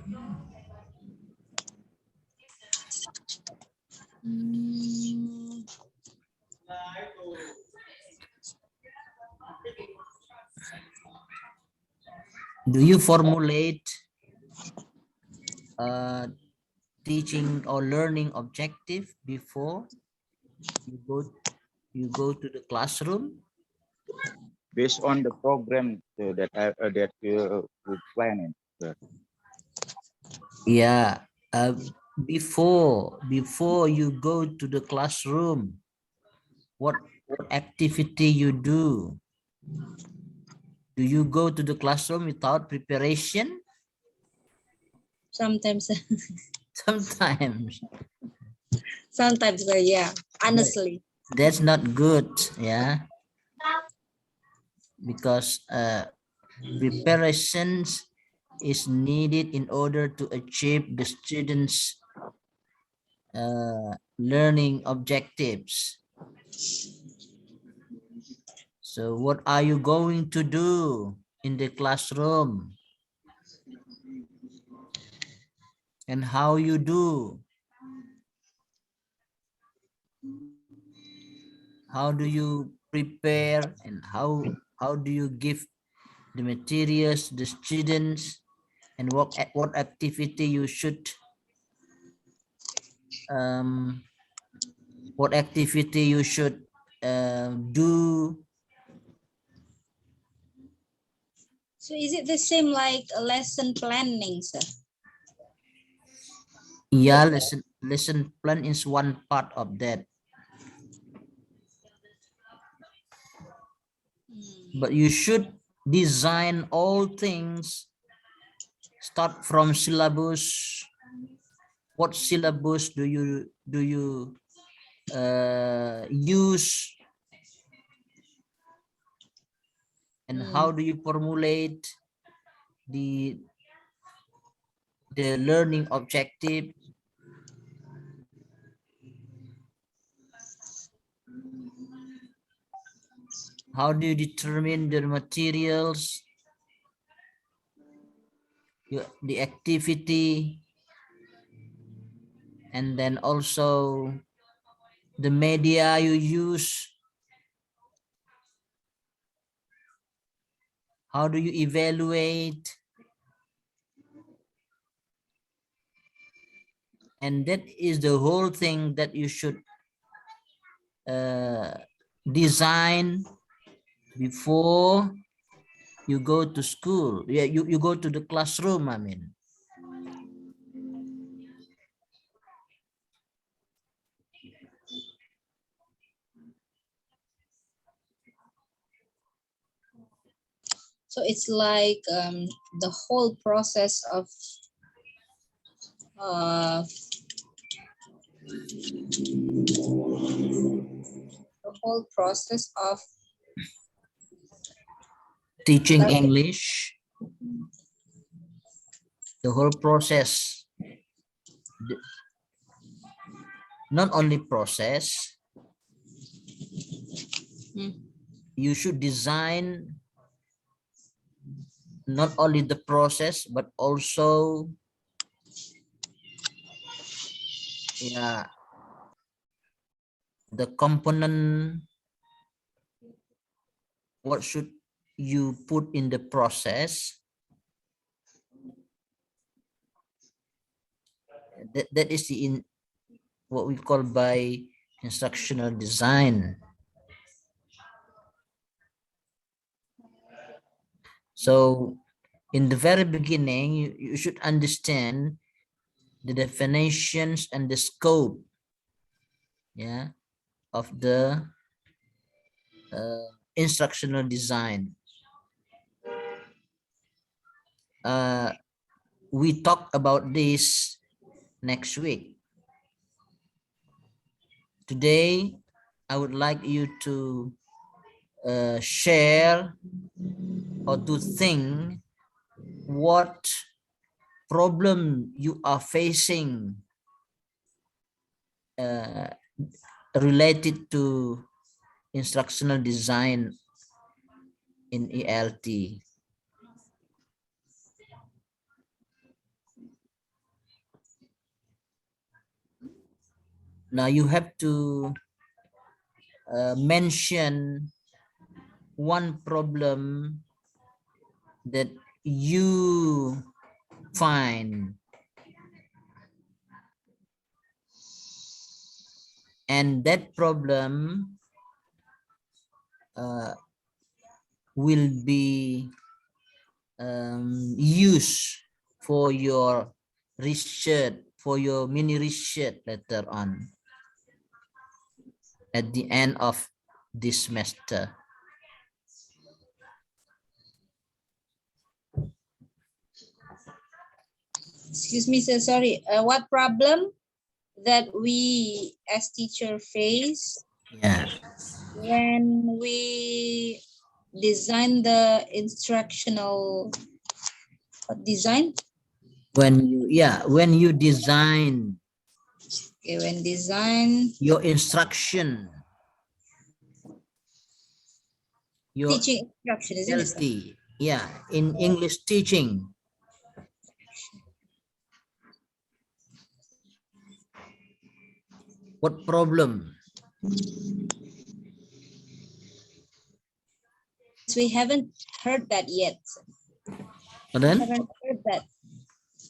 Do you formulate teaching or learning objective before you go to the classroom? Based on the program that we planning. Yeah. Before you go to the classroom, what activity you do? Do you go to the classroom without preparation? Sometimes. Sometimes. Sometimes, yeah, honestly. That's not good, yeah. Because preparations is needed in order to achieve the students' learning objectives. So what are you going to do in the classroom? And how you do? How do you prepare, and how do you give the materials to the students, and what activity you should what activity you should do? So is it the same like a lesson planning, sir? Yeah, lesson plan is one part of that. But you should design all things, start from syllabus. What syllabus do you use, and how do you formulate the learning objective? How do you determine the materials, the activity, and then also the media you use? How do you evaluate? And that is the whole thing that you should design before you go to school. Yeah, you go to the classroom, I mean. So it's like the whole process of Teaching English, the whole process. Not only process, you should design not only the process but also the component. What should you put in the process? That is the what we call by instructional design. So in the very beginning, you should understand the definitions and the scope, yeah, of the instructional design. We talk about this next week. Today, I would like you to share or to think what problem you are facing related to instructional design in ELT. Now you have to mention one problem that you find, and that problem will be used for your research, for your mini research later on at the end of this semester. Excuse me, sir. Sorry. What problem that we as teacher face Yeah. when we design the instructional design? When you design Okay, when design your instruction, your teaching instruction, isn't it, sir? ELT, yeah, in English teaching, what problem? We haven't heard that yet. Then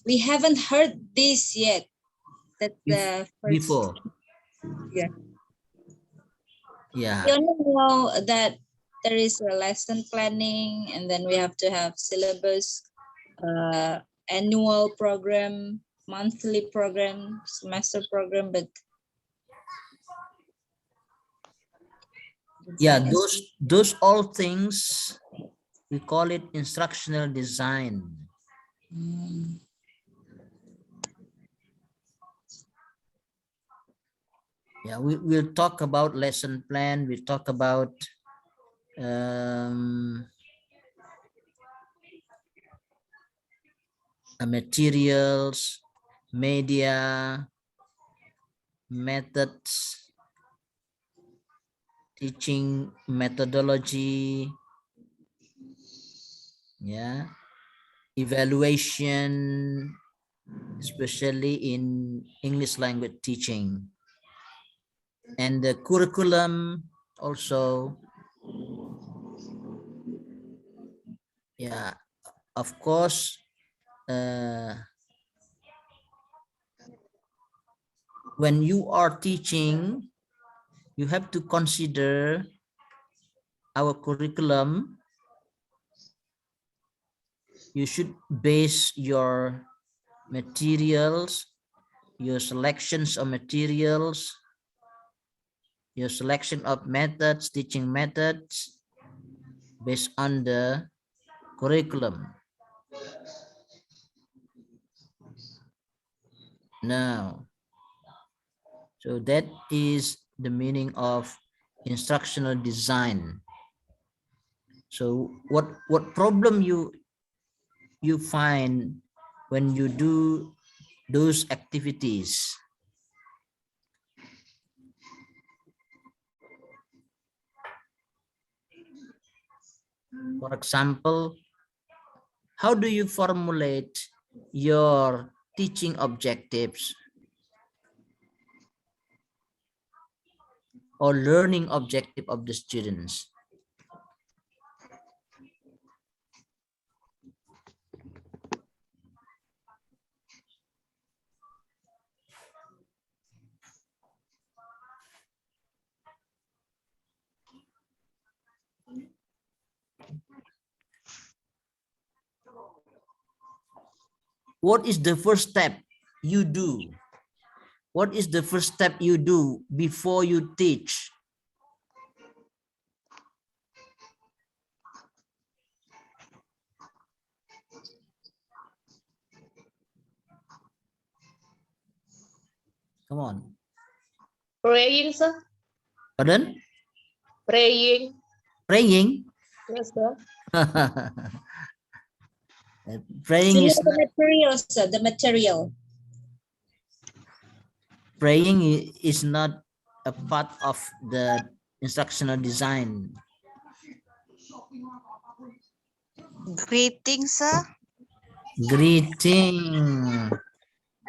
We haven't heard this yet. That's the first. before, Yeah. yeah, We only know that there is a lesson planning, and then we have to have syllabus, annual program, monthly program, semester program, but yeah, those all things we call it instructional design. Yeah, we'll talk about lesson plan, we talk about materials, media, methods, teaching methodology, yeah, evaluation, especially in English language teaching, and the curriculum also. Yeah, of course, when you are teaching, you have to consider our curriculum. You should base your materials, your selections of materials, your selection of methods, teaching methods, based on the curriculum. Now, so that is the meaning of instructional design. So what problem you find when you do those activities? For example, how do you formulate your teaching objectives or learning objective of the students? What is the first step you do? What is the first step you do before you teach? Come on. Praying, sir. Pardon? Praying. Praying? Yes, sir. Praying is the not, material, sir, the material. praying is not a part of the instructional design. Greetings, sir. Greeting.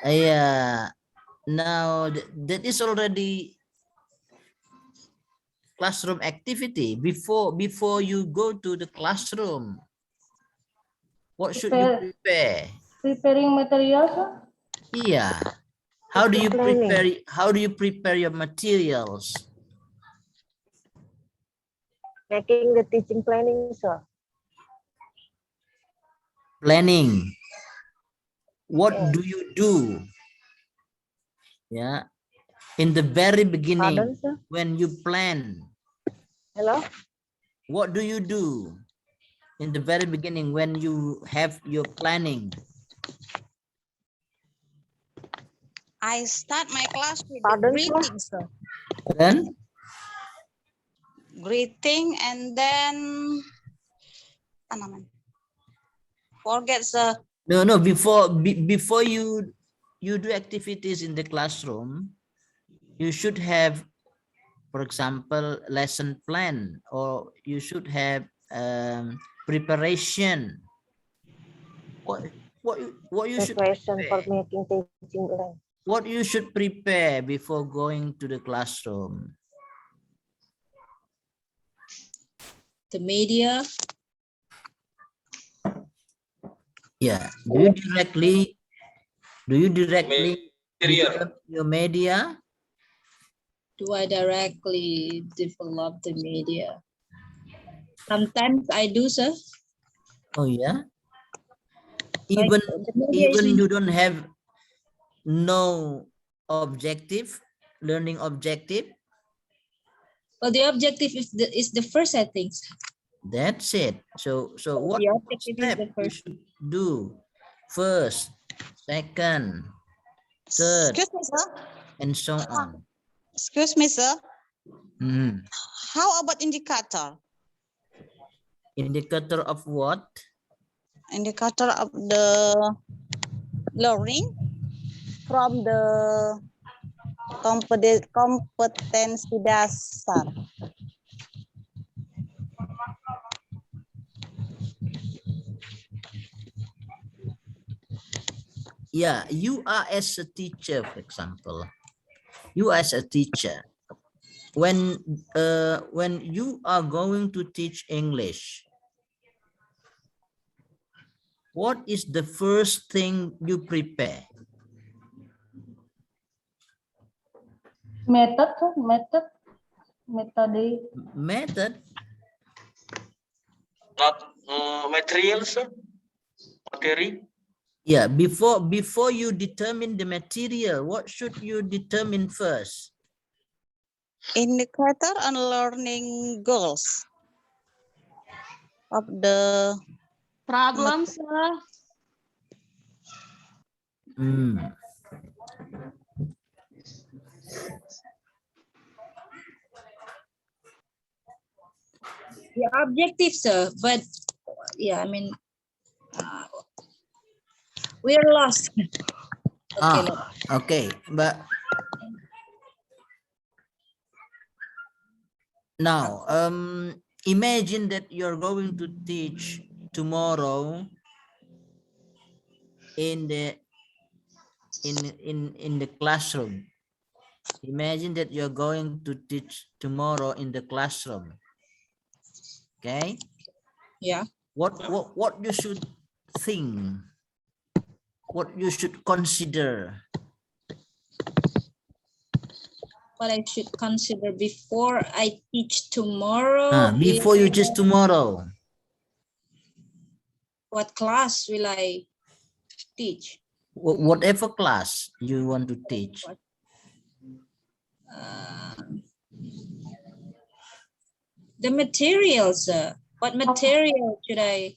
Yeah. Now that is already classroom activity. Before you go to the classroom, what should you prepare? Preparing materials, sir. Yeah. How do you Planning. prepare your materials? Making the teaching planning, sir. Planning. What Yes. do you do? Yeah. In the very beginning, Pardon, sir. when you plan, Hello? what do you do? In the very beginning, when you have your planning. I start my class with the Pardon, sir? greeting, sir. Then Greeting and then forget, sir. no, before you do activities in the classroom, you should have, for example, lesson plan, or you should have preparation. What you should Preparation for prepare? making teaching plan. What you should prepare before going to the classroom? The media. Yeah. Do you directly develop your media? Do I directly develop the media? Sometimes I do, sir. Oh yeah. Like the media is Even you don't have no objective, learning objective. well, the objective is the first, I think. That's it. So what The objective is step the you first. should do? First, second, third, Excuse me, sir. and so on. Excuse me, sir. Mhm. How about indicator? Indicator of what? Indicator of the learning from the kompetensi dasar. Yeah, you are as a teacher, for example. You as a teacher, when you are going to teach English, what is the first thing you prepare? Method, sir. Method. Method. Not materials, materi. Yeah, before you determine the material, what should you determine first? Indicator and learning goals of the Problems, sir. Hmm. The objective, sir. But yeah, I mean, we're lost. Okay, Okay, but now imagine that you're going to teach tomorrow in the classroom. Imagine that you're going to teach tomorrow in the classroom. Okay. yeah. What you should think, what you should consider? What I should consider before I teach tomorrow. Before you is teach tomorrow. what class will I teach? Whatever class you want to teach. The materials. What material should I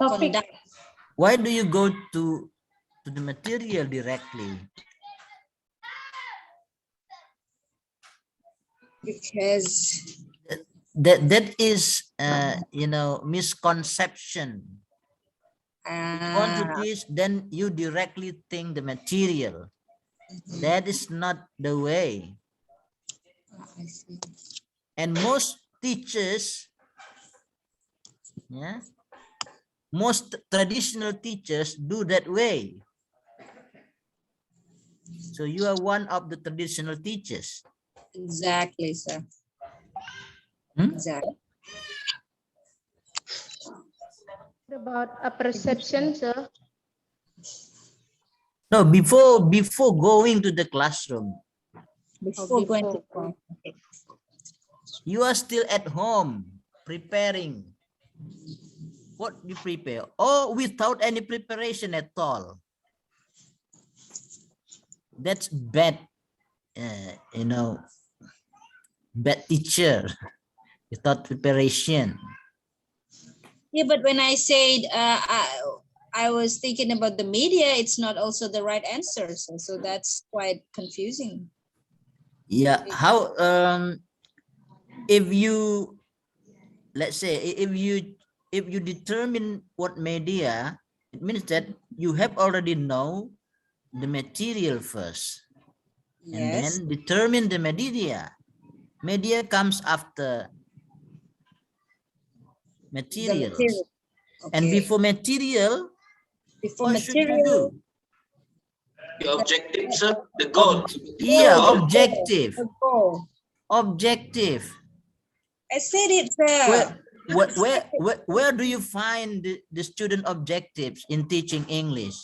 Topic. conduct? Why do you go to the material directly? Because That is misconception. If you want to teach, then you directly think the material. That is not the way. I see. And most teachers, most traditional teachers do that way. So you are one of the traditional teachers. Exactly, sir. Hmm? Exactly. About a perception, sir. No, before going to the classroom, Before going to before. okay. you are still at home preparing. What you prepare, or without any preparation at all? That's bad, bad teacher without preparation. Yeah, but when I said I was thinking about the media, it's not also the right answer. So that's quite confusing. Yeah, how if you, let's say, if you determine what media, it means that you have already know the material first, and Yes. then determine the media. Media comes after The materials. material. And Okay. before material, Before what should you material. do? The objective, sir. The goal. Yeah, Goal. objective. The goal. Objective. I said it, sir. Where do you find the student objectives in teaching English?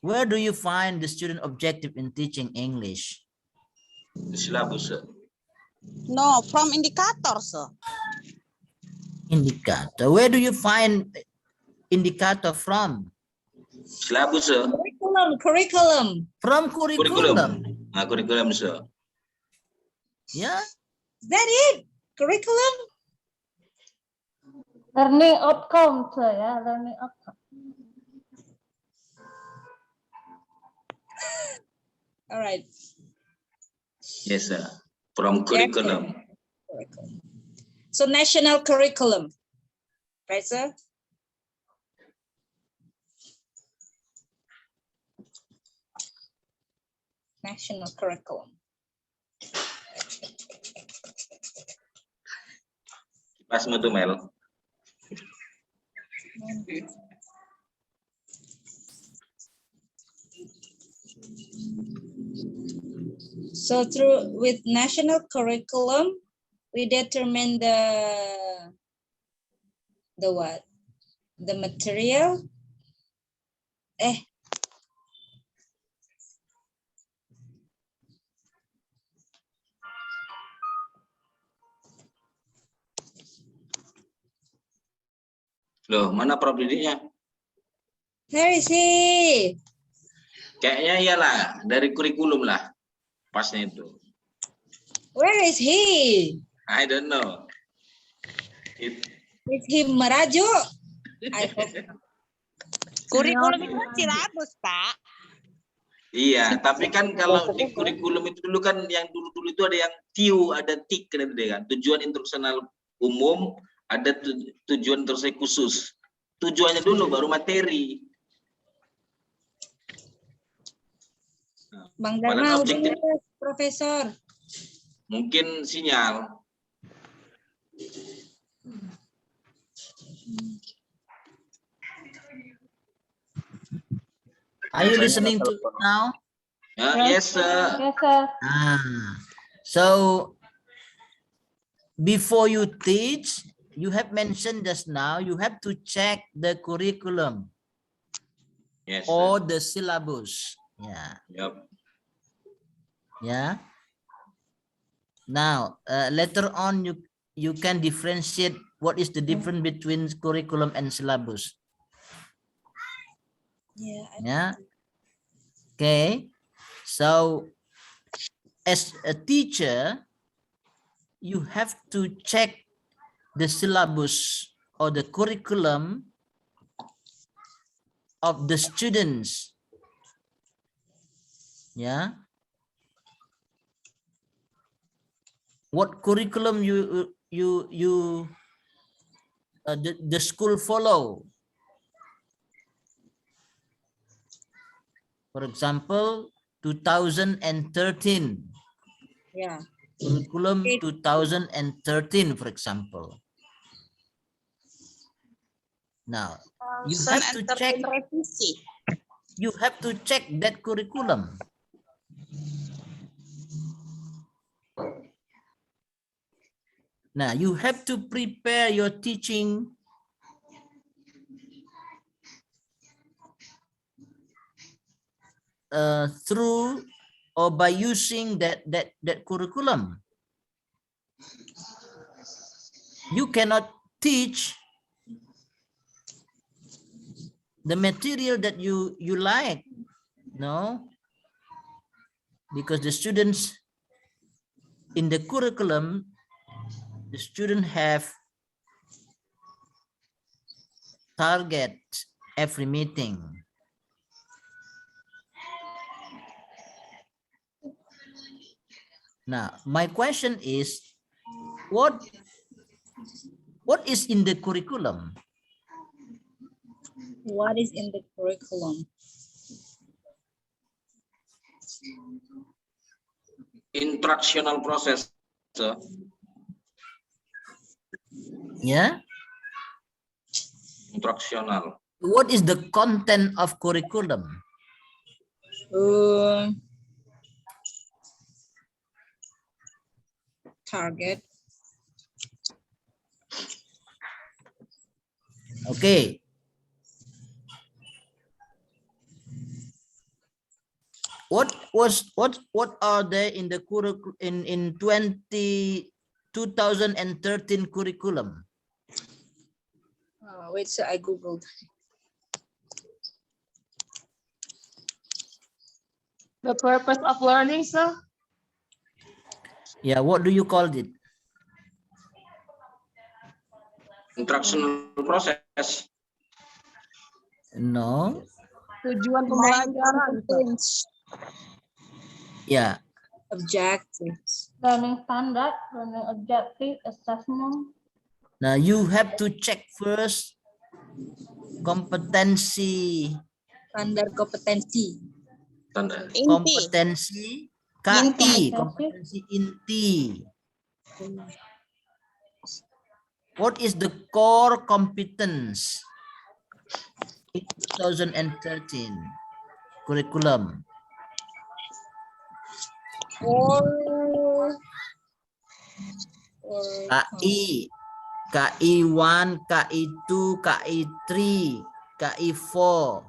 Where do you find the student objective in teaching English? The syllabus, sir. No, from indicator, sir. Indicator. Where do you find indicator from? Syllabus, sir. Curriculum. From Curriculum. curriculum. Curriculum, sir. Yeah. Is that it? Curriculum? Learning outcome, sir, ya, learning outcome. All right. Yes, sir. From curriculum. Curriculum. So national curriculum, right, sir? National curriculum. Pas mo to, Mel. So with national curriculum, we determine the what? The material. Loh, mana Prof Didiknya? Where is he? Kayaknya iyalah, dari kurikulum lah. Pasnya itu. Where is he? I don't know. Is he Merajo? I hope. Kurikulum itu kan silabus, Pak. Iya, tapi kan kalau di kurikulum itu dulu kan yang dulu itu ada yang TIU, ada TIK kan, tujuan instruksional umum, ada tujuan instruksi khusus. Tujuannya dulu baru materi. Bang Dharma, objektif, udah, Profesor. mungkin sinyal. Are you listening to me now? Yes, sir. Yes, sir. So before you teach, you have mentioned just now, you have to check the curriculum. Yes, or sir. the syllabus. Yeah. Yep. Yeah. Now, later on, you can differentiate what is the difference between curriculum and syllabus. Yeah. Yeah. Okay. So, as a teacher, you have to check the syllabus or the curriculum of the students. Yeah. What curriculum the school follow? For example, 2013. Yeah. Curriculum 2013, for example. Now, you have to check. Revisi. you have to check that curriculum. Now, you have to prepare your teaching through or by using that curriculum. You cannot teach the material that you like, no, because the students in the curriculum, the student have target every meeting. Now, my question is, what is in the curriculum? What is in the curriculum? Instructional process. So, Yeah. instructional. What is the content of curriculum? Target. Okay. What are there in the curriculum in 2013 curriculum? Wait, so I googled. The purpose of learning, sir? Yeah, what do you call it? Instructional process. No. Tujuan pembelajaran, sir. Yeah. Objectives. Learning standard, learning objective, assessment. Now you have to check first competency. Standar kompetensi. Standar. Kompetensi KI, kompetensi inti. What is the core competence in 2013 curriculum? KI, KI1, KI2, KI3, KI4.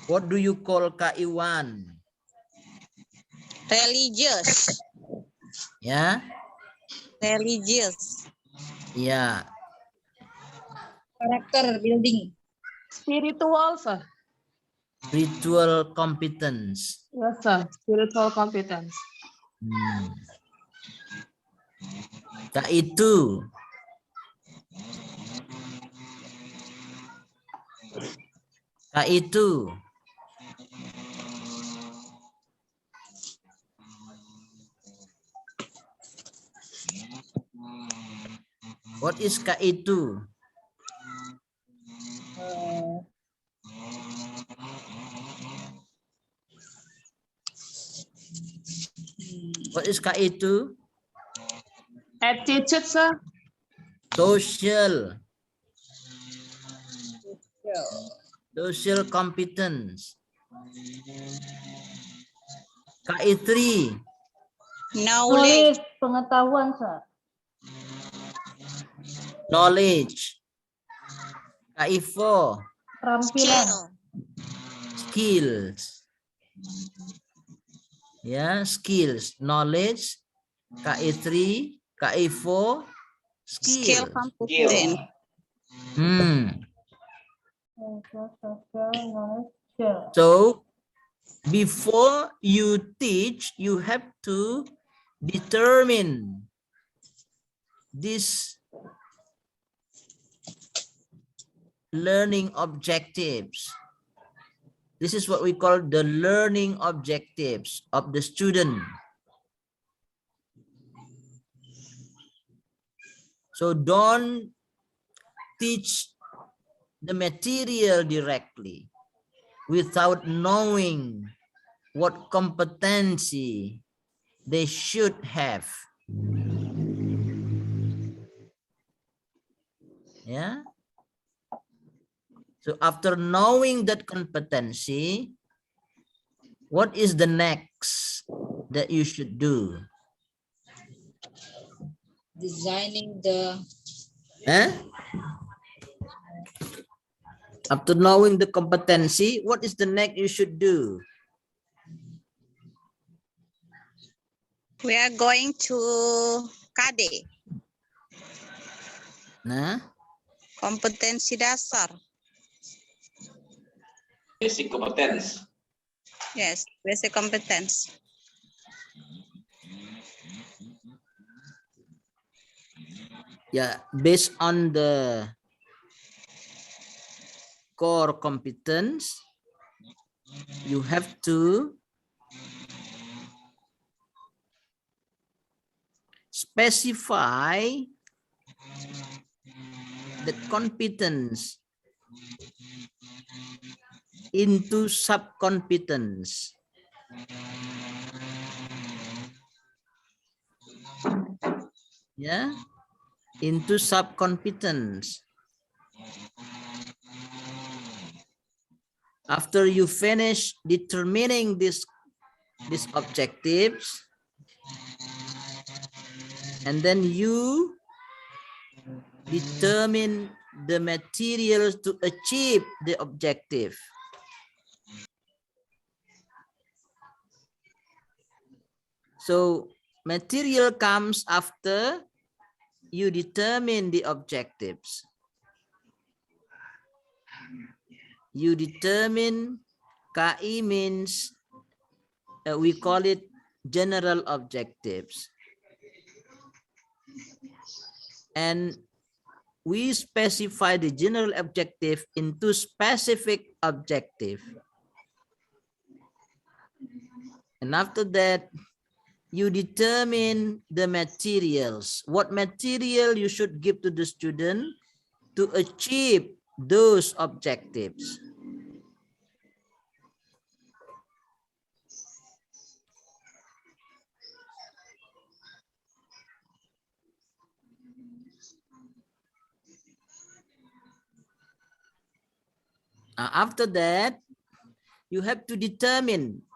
What do you call KI1? Religious. Yeah. Religious. Yeah. Karakter building. Spiritual, sir. Ritual competence. Yes, sir. Spiritual competence. KI2. KI2. What is KI2? What is KI2? Attitude, sir. Social. Social competence. KI3. Knowledge. Pengetahuan, sir. Knowledge. KI4. Keterampilan. Skills. Ya, skills. Knowledge. KI3, KI4, Skill skill. competent. So, before you teach, you have to determine these learning objectives. This is what we call the learning objectives of the student. So don't teach the material directly without knowing what competency they should have. Yeah. So after knowing that competency, what is the next that you should do? Designing the Eh? After knowing the competency, what is the next you should do? We are going to KD, Nah, kompetensi dasar. Basic competence. Yes, basic competence. yeah, based on the core competence, you have to specify the competence into sub-competence. Yeah, into sub-competence. After you finish determining these objectives, and then you determine the materials to achieve the objective. So material comes after you determine the objectives. You determine KI means we call it general objectives. And we specify the general objective into specific objective. And after that, you determine the materials. What material you should give to the student to achieve those objectives. After that, you have to determine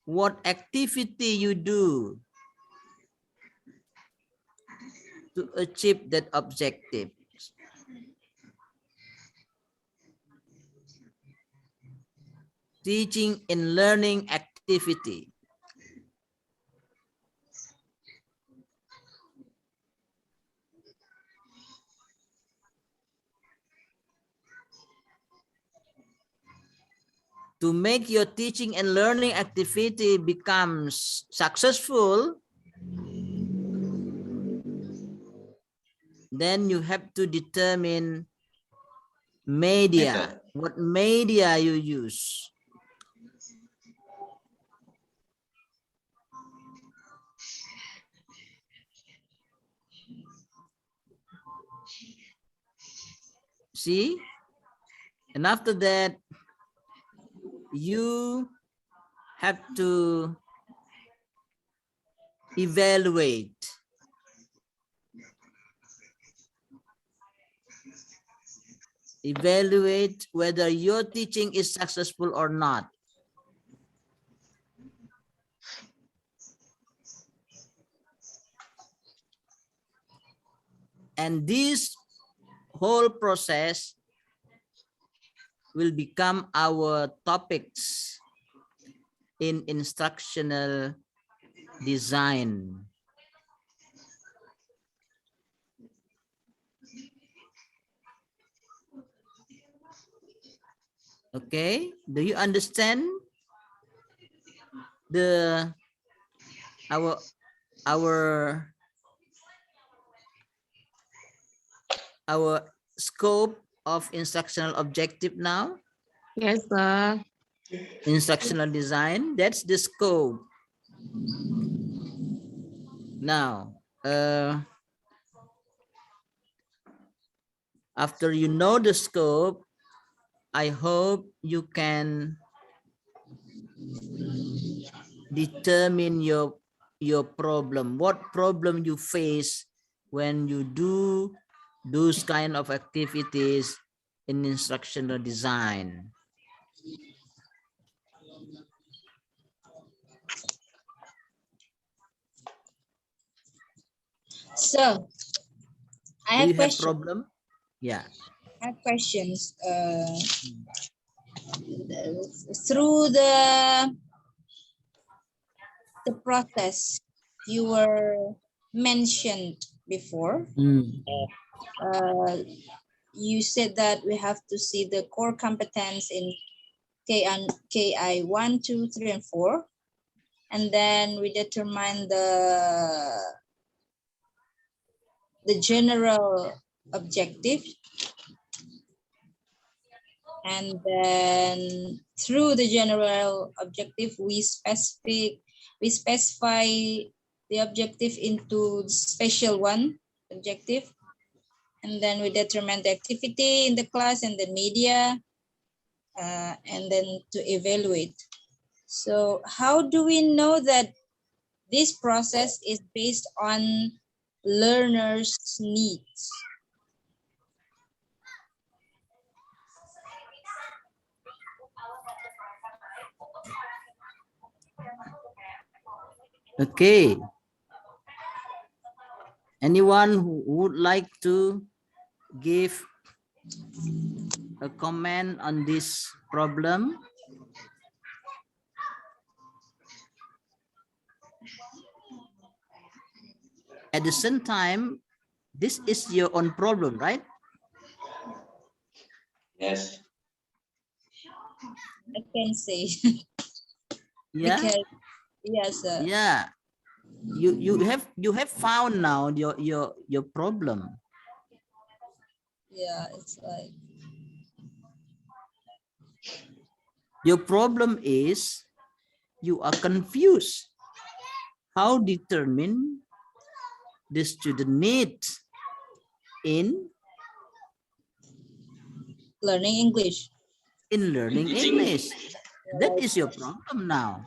what activity you do to achieve that objective. Teaching and learning activity. To make your teaching and learning activity becomes successful, then you have to determine media, what media you use. See? And after that, you have to evaluate. Evaluate whether your teaching is successful or not. And this whole process will become our topics in instructional design. Okay, do you understand our scope of instructional objective now? Yes, sir. Instructional design, that's the scope. Now, after you know the scope, I hope you can determine your problem, what problem you face when you do those kind of activities in instructional design. So I Do have you have questions. problem? Yeah. I have questions. Through the process you were mentioned before, you said that we have to see the core competence in KI 1, 2, 3, and 4, and then we determine the general objective, and then through the general objective we specify the objective into special one objective, and then we determine the activity in the class and the media, and then to evaluate. So how do we know that this process is based on learners' needs? Okay. Anyone who would like to give a comment on this problem? At the same time, this is your own problem, right? Yes. I can say. Yeah. Because, yes, sir. Yeah. You have found now your problem. Yeah, it's like, Your problem is you are confused. How determine the student needs in learning English. learning Teaching. English? That is your problem now.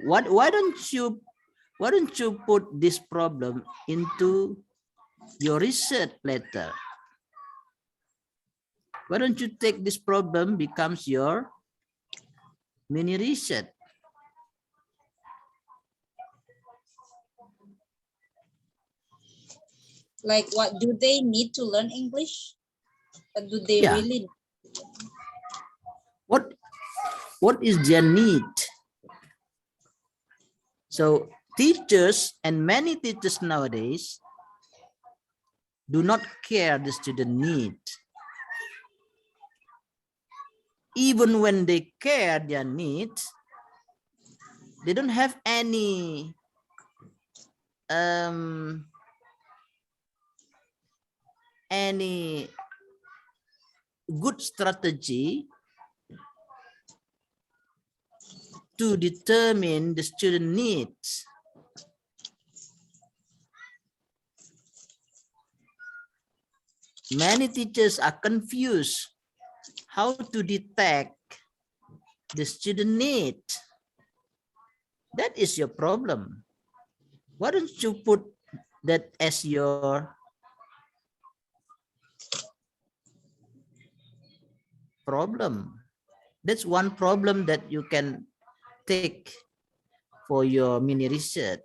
Why don't you put this problem into your research letter? Why don't you take this problem becomes your mini research? Like, what do they need to learn English? Or do they Yeah. really? What is their need? So teachers and many teachers nowadays do not care the student need. Even when they care their needs, they don't have any good strategy to determine the student needs. Many teachers are confused how to detect the student need. That is your problem. Why don't you put that as your problem? That's one problem that you can take for your mini research.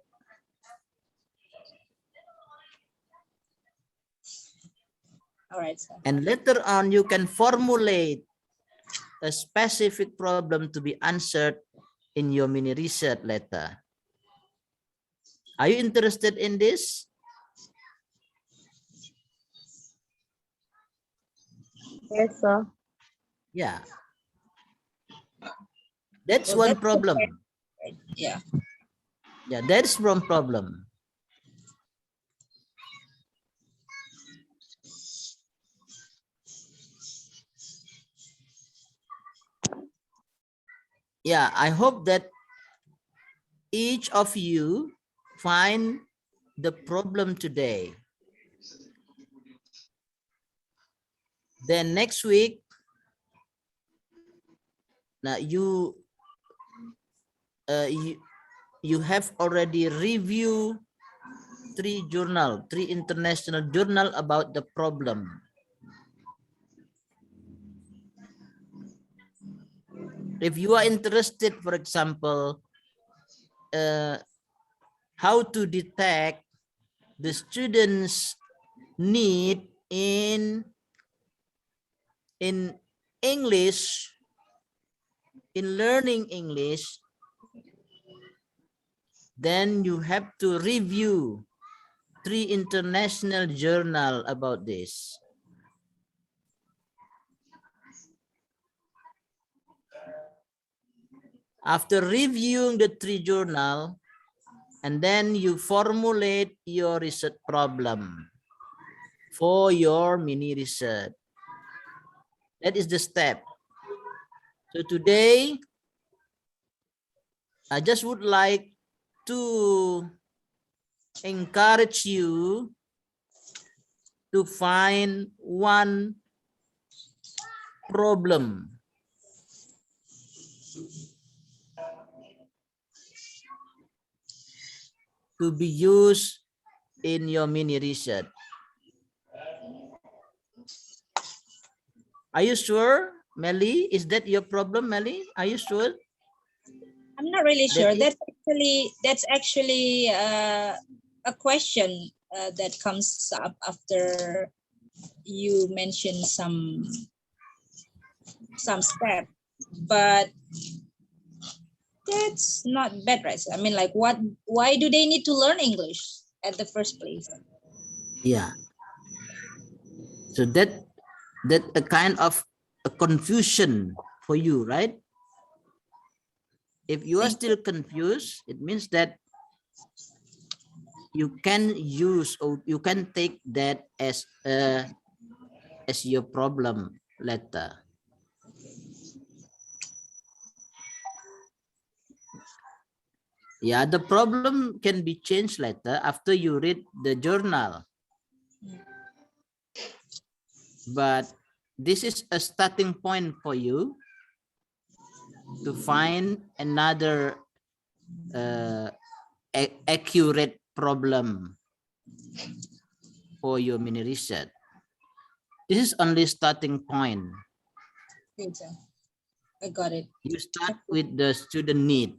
All right, sir. And later on, you can formulate a specific problem to be answered in your mini research letter. Are you interested in this? Yes, sir. Yeah. That's Well, one that's problem. okay. Yeah. Yeah, that's one problem. Yeah, I hope that each of you find the problem today. Then next week, now you have already reviewed 3 international journal about the problem. If you are interested, for example, how to detect the students' need in English, in learning English, then you have to review 3 international journals about this. After reviewing the 3 journals, and then you formulate your research problem for your mini research. That is the step. So today, I just would like to encourage you to find one problem to be used in your mini research. Are you sure, Melly? Is that your problem, Melly? Are you sure? I'm not really sure. That That's actually a question that comes up after you mentioned some step, but that's not bad, right? I mean, like, why do they need to learn English at the first place? Yeah. So that a kind of a confusion for you, right? If you are still confused, it means that you can use, or you can take that as your problem later. Yeah, the problem can be changed later after you read the journal. But this is a starting point for you to find another accurate problem for your mini research. This is only starting point. Good, sir. I got it. You start with the student need.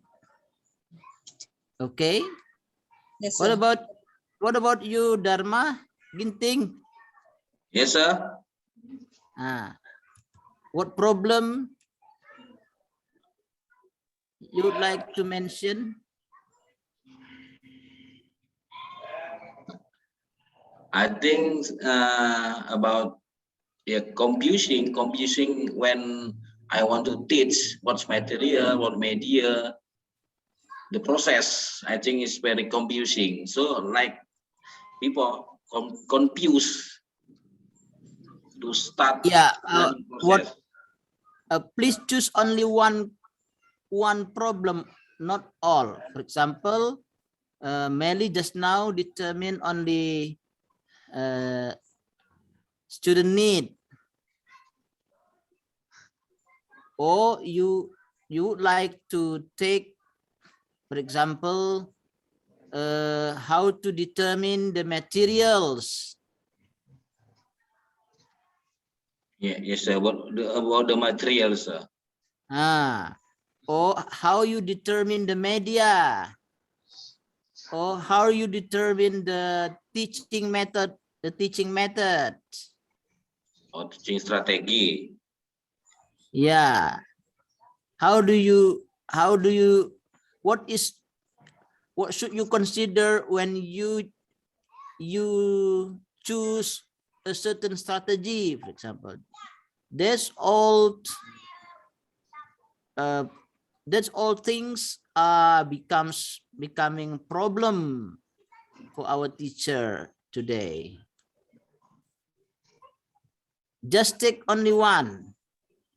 Okay. Yes, What sir. about you, Dharma Ginting? Yes, sir. What problem you would like to mention? I think about confusing when I want to teach what's material, what media, the process. I think is very confusing. So like people confused to start Yeah. learning process. Please choose only one problem, not all. For example, Melly just now determined only student need, or you would like to take, for example, how to determine the materials. Yeah, yes, sir. About the materials, sir. Or how you determine the media, or how you determine the teaching method, Or teaching strategy. Yeah. What should you consider when you choose a certain strategy, for example? That's all things are becoming problem for our teacher today. Just take only one.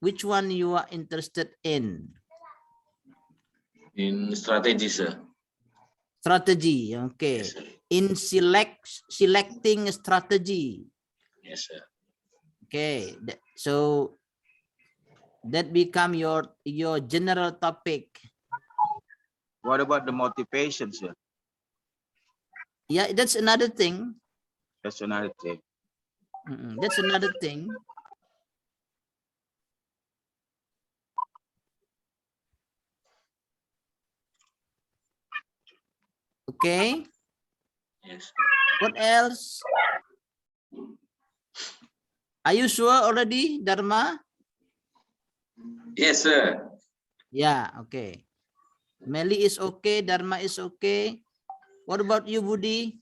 Which one you are interested in? In strategy, sir. Strategy, okay. Yes, sir. In selecting a strategy. Yes, sir. Okay, so that become your general topic. What about the motivation, sir? Yeah, that's another thing. That's another thing. That's another thing. Okay. Yes. What else? Are you sure already, Dharma? Yes, sir. Yeah, okay. Meli is okay, Dharma is okay. What about you, Budi?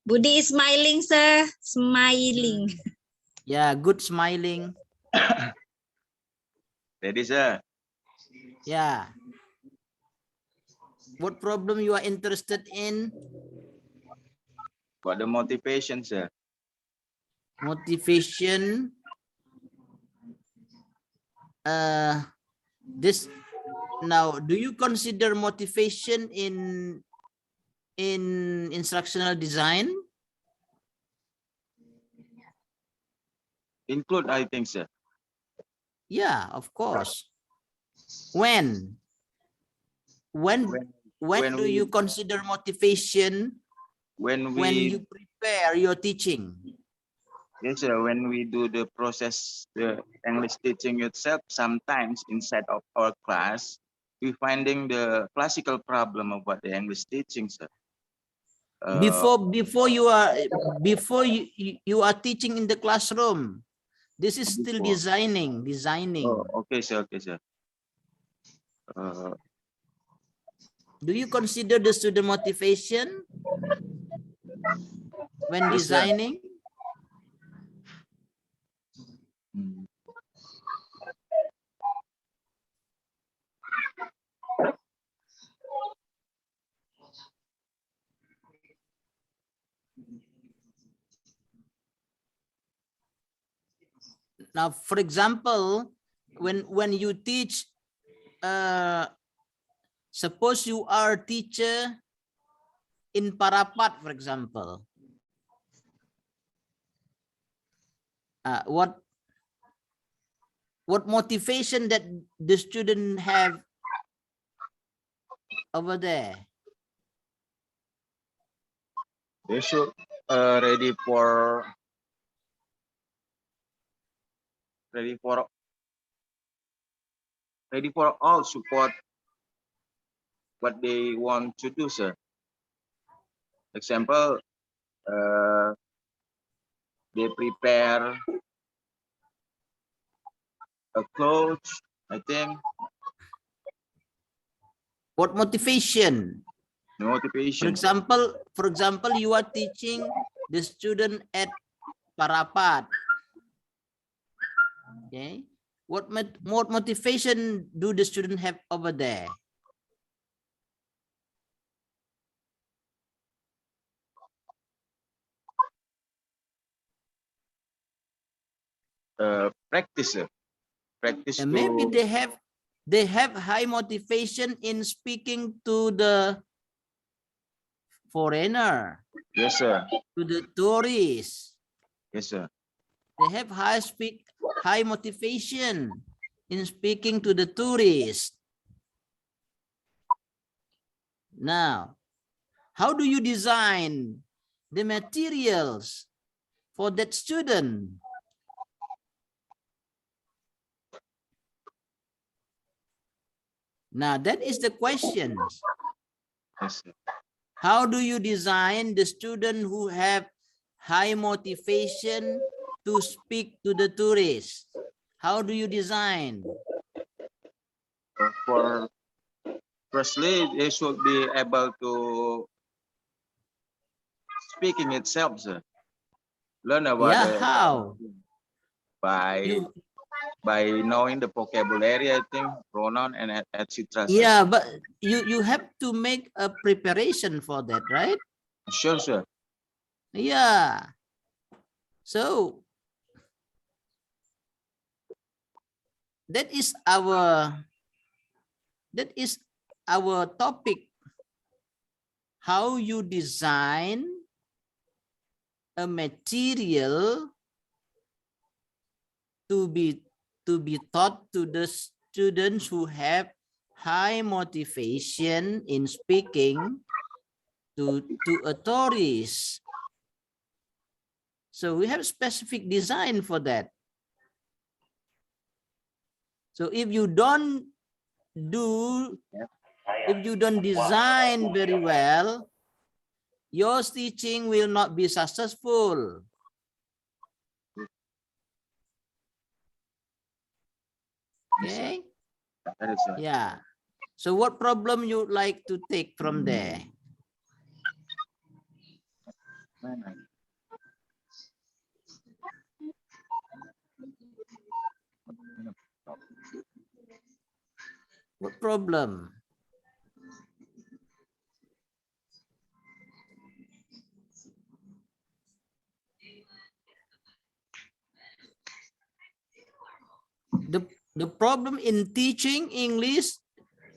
Budi is smiling, sir. Smiling. Yeah, good smiling. Ready, sir? Yeah. What problem you are interested in? What the motivation, sir? Motivation. This now, do you consider motivation in instructional design? Include, I think, sir. Yeah, of course. When When do we you consider motivation when when we you prepare your teaching? yes, sir, when we do the process, the English teaching itself, sometimes inside of our class, we finding the classical problem about the English teaching, sir. Before you are you are teaching in the classroom, this is still Before. designing. Oh, okay, sir. Okay, sir. Do you consider the student motivation when Yes, sir. designing? Mm. Now, for example, when you teach, suppose you are a teacher in Parapat, for example, what motivation that the student have over there? They should ready for all support what they want to do, sir. Example, they prepare a coach, I think. What motivation? The motivation. For example, you are teaching the student at Parapat. Okay. What motivation do the student have over there? Practice, sir. Practice And to maybe they have high motivation in speaking to the foreigner, yes, sir. to the tourists. Yes, sir. They have high motivation in speaking to the tourists. Now, how do you design the materials for that student? Now, that is the question. Yes, sir. How do you design the student who have high motivation to speak to the tourists? How do you design? For firstly, they should be able to speaking itself, sir. Learn about Yeah, how? by knowing the vocabulary, I think, pronoun and etc. Yeah, but you have to make a preparation for that, right? Sure, sir. Yeah. So that is our topic. How you design a material to be taught to the students who have high motivation in speaking to authorities. So we have specific design for that. So if you don't do If you don't design very well, your teaching will not be successful. Okay? That is right. Yeah. So what problem you would like to take from there? What problem? The problem in teaching English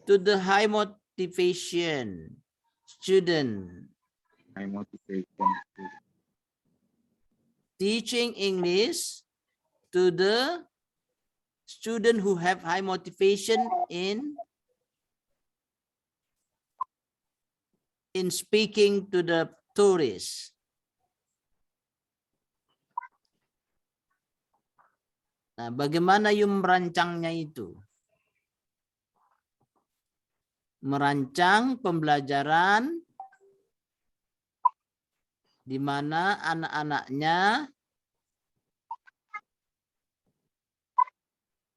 to the high motivation student. High motivation. Teaching English to the student who have high motivation in speaking to the tourists. Nah, bagaimana yung merancangnya itu? Merancang pembelajaran di mana anak-anaknya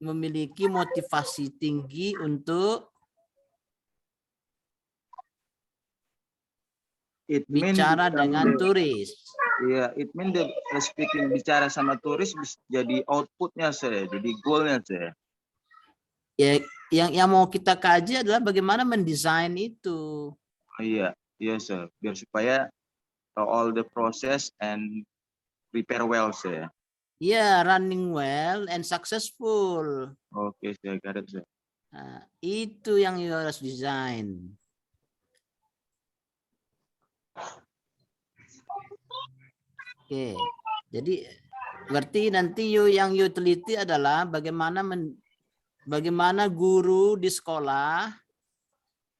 memiliki motivasi tinggi untuk bicara dengan turis. Iya, it mean the speaking bicara sama turis jadi outputnya saya, jadi goalnya saya. Ya, yang mau kita kaji adalah bagaimana mendesain itu. Iya, iya sir, biar supaya all the process and prepare well sir. Ya, running well and successful. Oke, saya got it sir. Nah, itu yang harus desain. Oke, jadi berarti nanti yang teliti adalah bagaimana guru di sekolah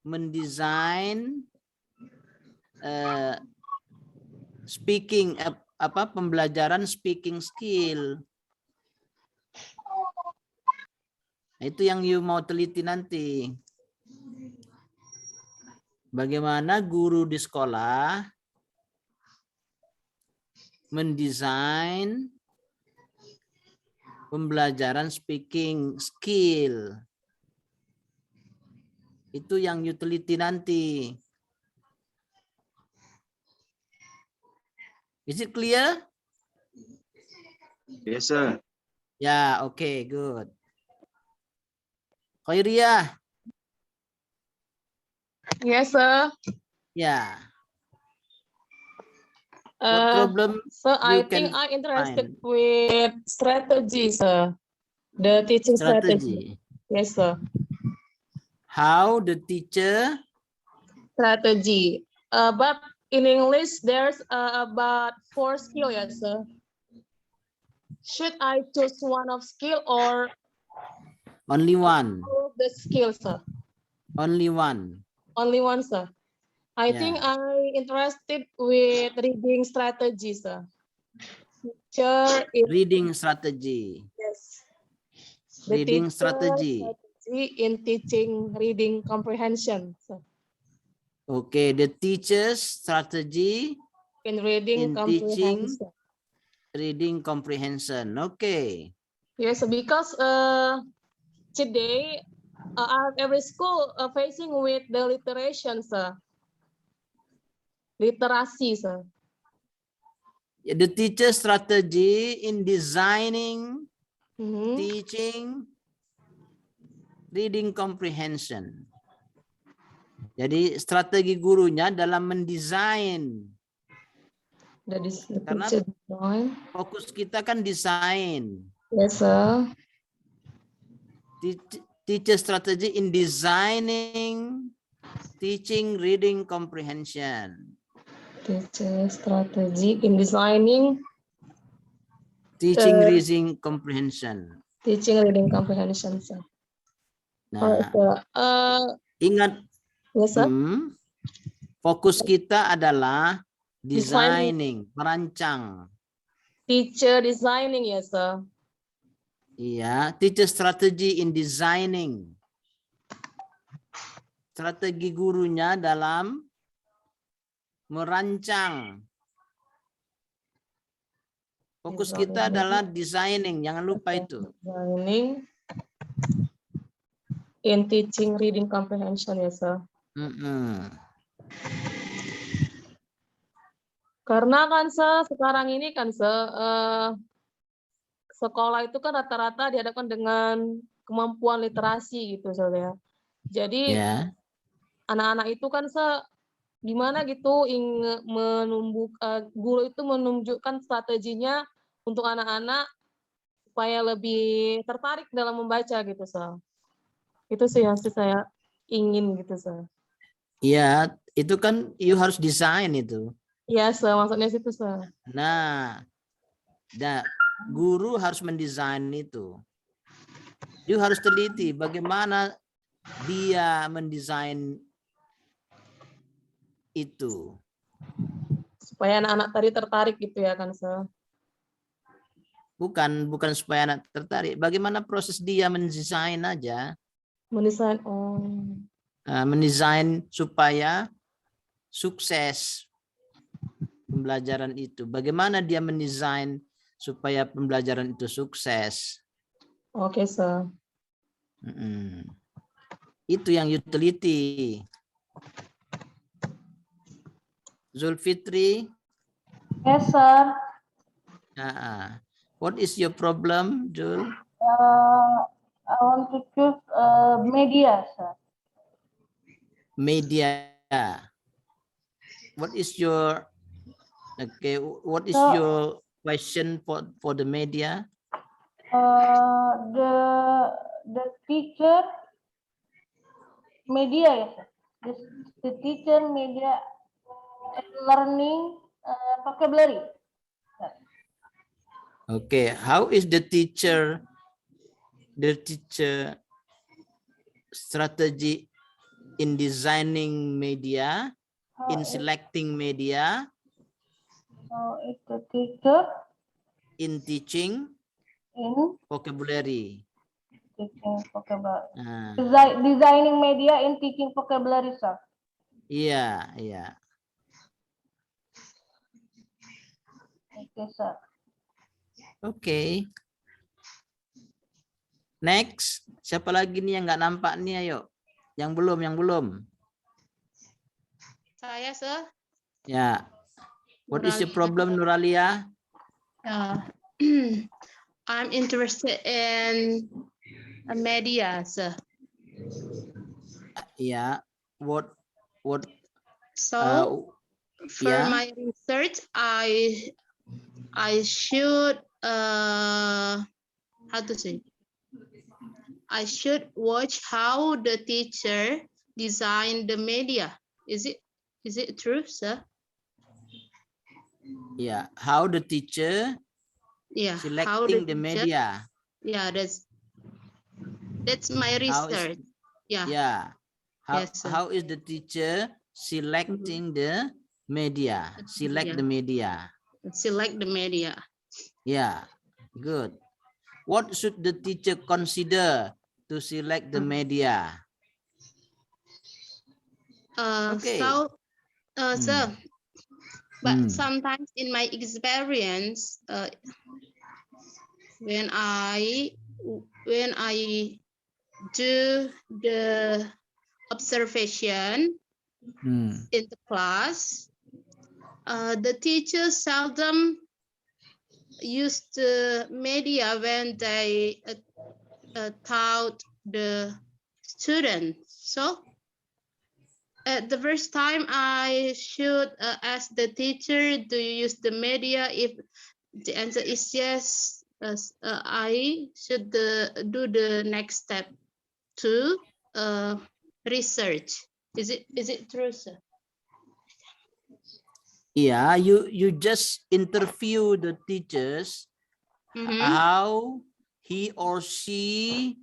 mendesain speaking pembelajaran speaking skill. Nah, itu yang mau teliti nanti. Bagaimana guru di sekolah mendesain pembelajaran speaking skill. Itu yang utility nanti. Is it clear? Yes sir. Ya, okay, good. Khairia. Yes sir. Ya. What problem? So I you think can I'm interested find? with strategy, sir. The teaching strategy. Yes, sir. How the teacher? Strategy. But in English, there's about 4 skills, yes, sir. Should I choose one of skill or Only one. all of the skills, sir? Only one. Only one, sir. I think I'm interested with reading strategy, sir. Reading strategy. Yes. Reading strategy. In teaching reading comprehension. So. Okay, the teacher's strategy In reading teaching comprehension. reading comprehension. Okay. Yes, because today every school facing with the literation, sir. Literasi, sir. The teacher strategy in designing, teaching, reading comprehension. Jadi strategi gurunya dalam mendesain. Karena fokus kita kan desain. Yes, sir. Teacher strategy in designing, teaching, reading comprehension. Teacher strategy in designing, teaching, reading comprehension. Teaching, reading comprehension, sir. Nah, ingat, yes, sir. Fokus kita adalah designing, merancang. Teacher designing, yes, sir. Iya, teacher strategy in designing. strategi gurunya dalam merancang. Fokus kita adalah designing, jangan lupa itu. Designing in teaching reading comprehension ya, sir. Karena kan sekarang ini kan sekolah itu kan rata-rata dihadapkan dengan kemampuan literasi gitu ya. Jadi anak-anak itu kan gimana gitu guru itu menunjukkan strateginya untuk anak-anak supaya lebih tertarik dalam membaca gitu, itu sih yang saya ingin gitu, Iya, itu kan you harus desain itu. Iya, maksudnya situ, Nah, guru harus mendesain itu. You harus teliti bagaimana dia mendesain itu. Supaya anak-anak tadi tertarik gitu ya kan, Bukan supaya anak tertarik. Bagaimana proses dia mendesain aja. Mendesain, mendesain supaya sukses pembelajaran itu. Bagaimana dia mendesain supaya pembelajaran itu sukses. Oke, Itu yang utility. Zulfitri. Yes, sir. What is your problem, Jul? I want to choose media, sir. Media. What is your What is your question for the media? The teacher media, yes, sir. The teacher media learning vocabulary. Okay, how is the teacher strategy in designing media, in selecting media, It's the teacher in teaching vocabulary. Teaching vocabulary. Ah. Designing media in teaching vocabulary, sir. Iya. Okay, sir. Okay. Next, siapa lagi nih yang nggak nampak nih? Ayo, yang belum. Saya, sir. Ya. What is your problem, Nuralia? I'm interested in media, sir. Yeah. What? So for my research, I should how to say? I should watch how the teacher designed the media. Is it true, sir? Yeah. How the teacher selecting the media. Yeah, that's my research. How is the teacher selecting the media? Select the media. Select the media. Yeah, good. What should the teacher consider to select the media? So, sir, but sometimes in my experience, when I do the observation in the class, the teachers seldom use the media when they taught the students. So at the first time, I should ask the teacher, do you use the media? If the answer is yes, I should do the next step to research. Is it true, sir? Yeah, you just interview the teachers how he or she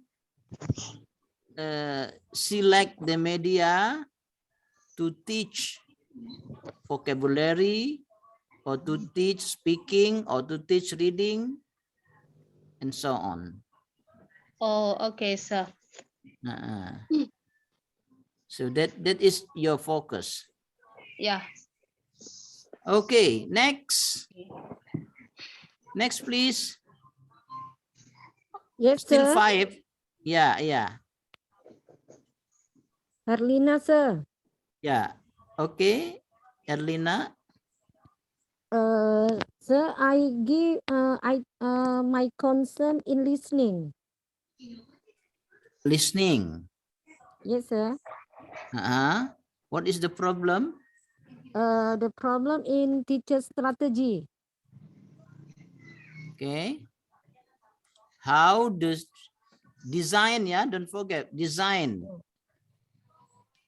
select the media to teach vocabulary or to teach speaking or to teach reading and so on. Oh, okay, sir. So that is your focus. Yeah. Okay, next. Next, please. Yes, Still sir. 5. Yeah. Erlina, sir. Yeah. Okay, Erlina. Sir, I give my concern in listening. Listening. Yes, sir. What is the problem? The problem in teacher strategy. Okay. How does design, yeah, don't forget design.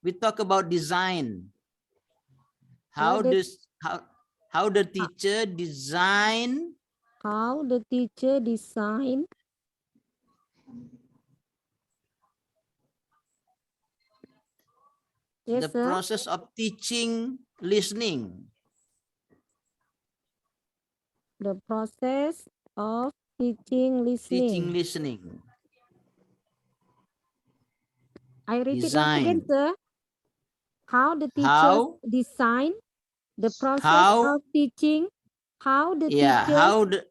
We talk about design. How the teacher design? How the teacher design The process of teaching listening. The process of teaching listening. Teaching listening. I repeat Design. once again, sir. How the teacher How? design the process How? of teaching. How the Yeah. teacher.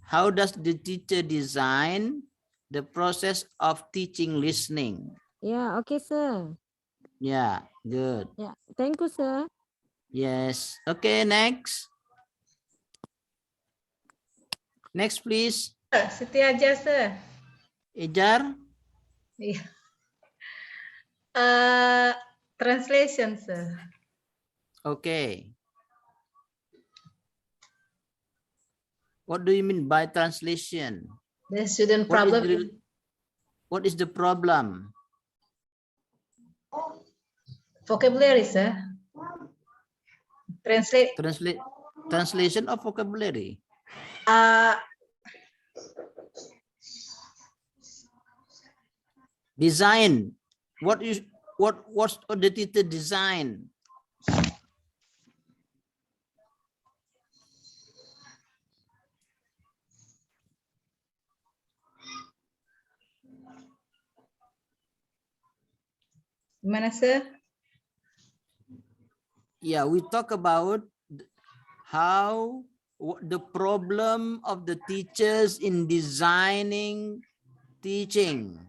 How does the teacher design the process of teaching listening? Yeah. Okay, sir. Yeah. Good. Yeah. Thank you, sir. Yes. Okay. Next. Next, please. Siti aja, sir. Ijar. Iya. Translation, sir. Okay. What do you mean by translation? The student problem. What is the problem? Vocabulary, sir. Translation of vocabulary. Design. What's the teacher design? Gimana, sir? Yeah, we talk about how the problem of the teachers in designing teaching.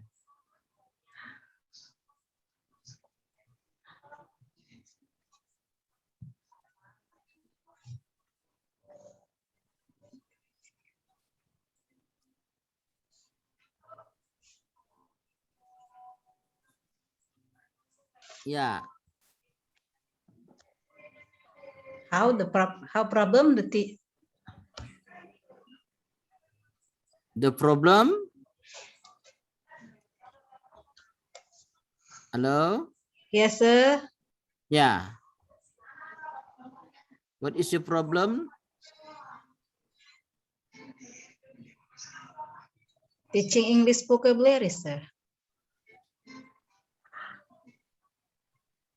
Yeah. How problem the problem. Hello? Yes, sir. Yeah. What is your problem? Teaching English vocabulary, sir.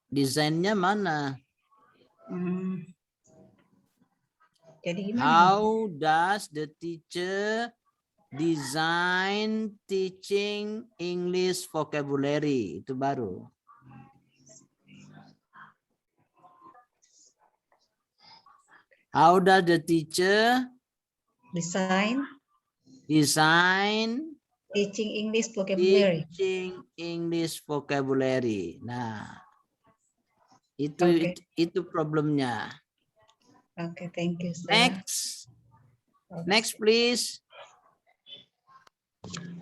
Desainnya mana? Jadi gimana? How does the teacher design teaching English vocabulary? Itu baru. How does the teacher design teaching English vocabulary? Teaching English vocabulary. Nah, itu problemnya. Okay, thank you, sir. Next, please.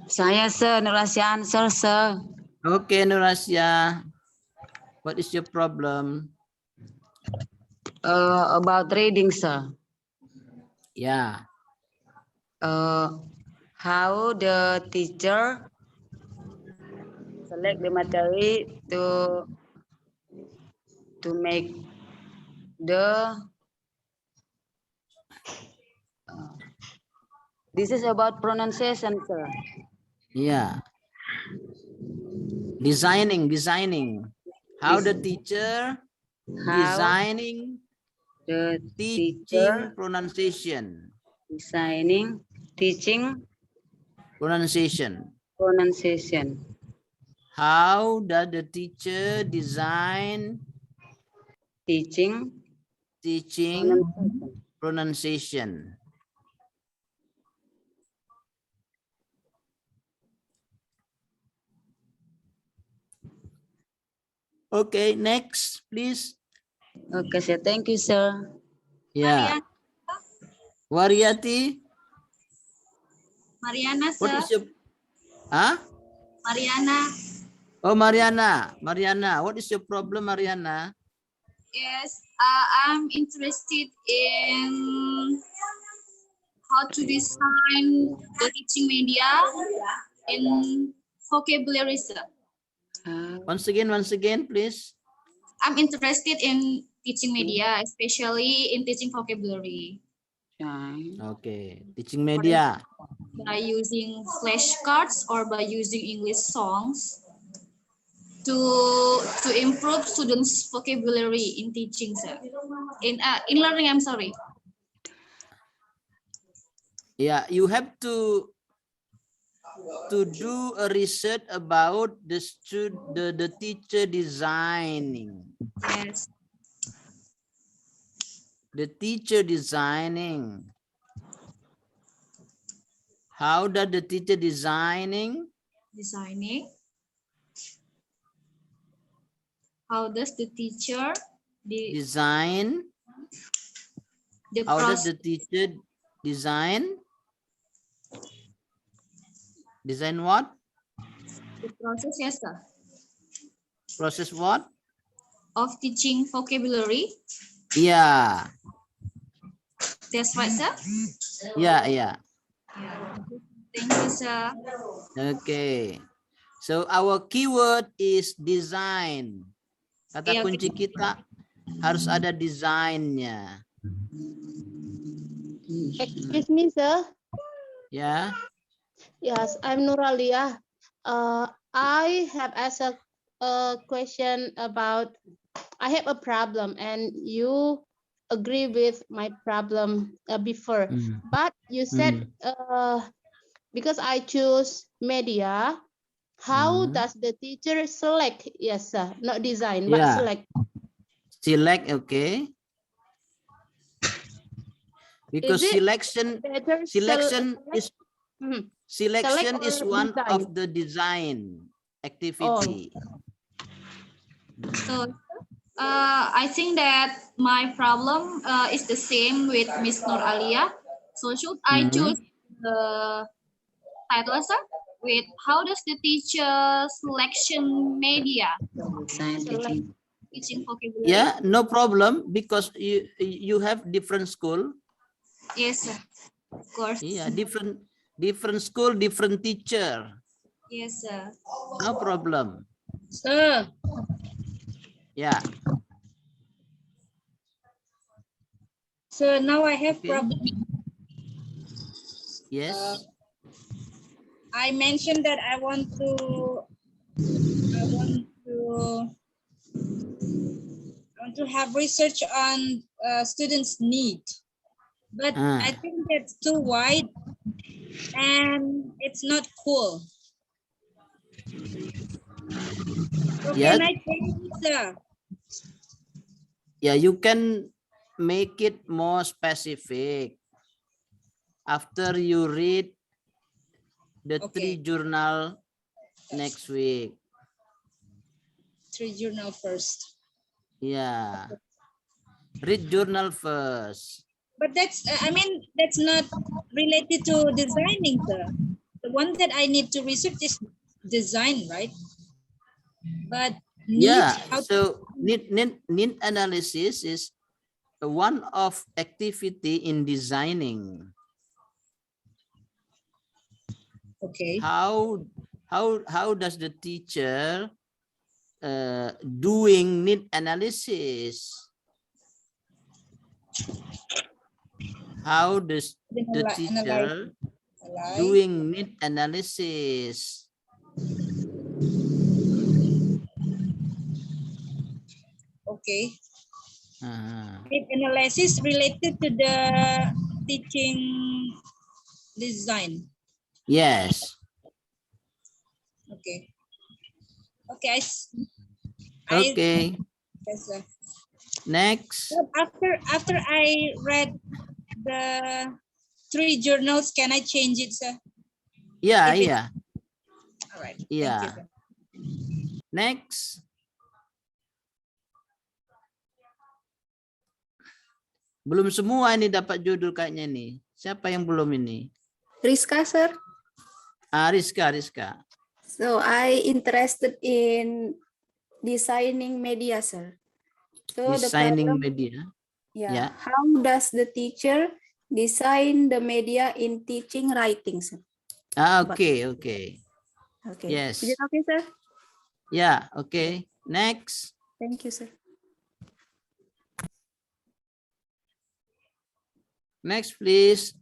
Saya, sir, Nurasya answer, sir. Okay, Nurasya. What is your problem? About reading, sir. Yeah. How the teacher select the material to make the this is about pronunciation, sir. Yeah. Designing. How the teacher designing the teaching pronunciation. Designing teaching pronunciation. How does the teacher design Teaching pronunciation? Okay, next, please. Okay, sir. Thank you, sir. Yeah. Waryati, Mariana, what sir. is your, huh? Mariana. Oh, Mariana, what is your problem, Mariana? Yes, I'm interested in how to design the teaching media in vocabulary, sir. Once again, please. I'm interested in teaching media, especially in teaching vocabulary. Okay, teaching media. By using flashcards or by using English songs to improve students' vocabulary in teaching, sir. In learning, I'm sorry. Yeah, you have to do a research about the teacher designing. Yes. The teacher designing. How does the teacher designing? Designing. How does the teacher design? How does the teacher design? Design what? The process, yes, sir. Process what? Of teaching vocabulary. Yeah. That's right, sir. Yeah. Thank you, sir. Okay. So our keyword is design. Kata kunci kita harus ada desainnya. Excuse me, sir. Yeah. Yes, I'm Nuralia. I have asked a question about, I have a problem and you agree with my problem before, but you said because I choose media, how does the teacher select? Yes, sir, not design, but select. Select, okay. Because selection is one of the design activity. So I think that my problem is the same with Miss Nuralia. So should I choose the title, sir? With how does the teacher selection media? Teaching vocabulary. Yeah, no problem, because you have different school. Yes, sir. Of course. Yeah, different school, different teacher. Yes, sir. No problem. Sir. Yeah. So now I have problem. Yes. I mentioned that I want to have research on students' need, but I think that's too wide and it's not cool. So can I change it, sir? Yeah, you can make it more specific after you read the 3 journal next week. 3 journal first. Yeah. Read journal first. But that's, I mean, that's not related to designing, sir. The one that I need to research is design, right? But need analysis is one of activity in designing. Okay. How does the teacher doing need analysis? How does the teacher doing need analysis? Okay. Need analysis related to the teaching design. Yes. Okay. Okay. Okay. Yes, sir. Next. So after I read the 3 journals, can I change it, sir? Yeah, If it- yeah. All right. Yeah. Thank you, sir. Next. Belum semua ini dapat judul kayaknya nih. Siapa yang belum ini? Rizka, sir. Ah, Rizka. So I interested in designing media, sir. So Designing the problem, media. Yeah. how does the teacher design the media in teaching writing, sir? Okay. Okay. Yes. Is it okay, sir? Yeah, okay. Next. Thank you, sir. Next, please.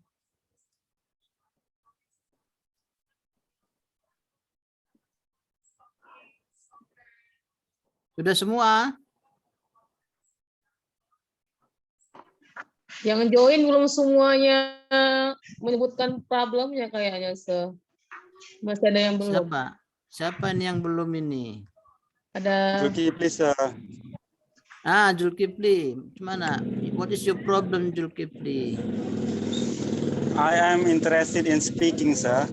Sudah semua? Yang join belum semuanya menyebutkan problemnya kayaknya, sir. Masih ada yang belum. Siapa nih yang belum ini? Ada. Zulkifli, sir. Ah, Zulkifli. Gimana? What is your problem, Zulkifli? I am interested in speaking, sir.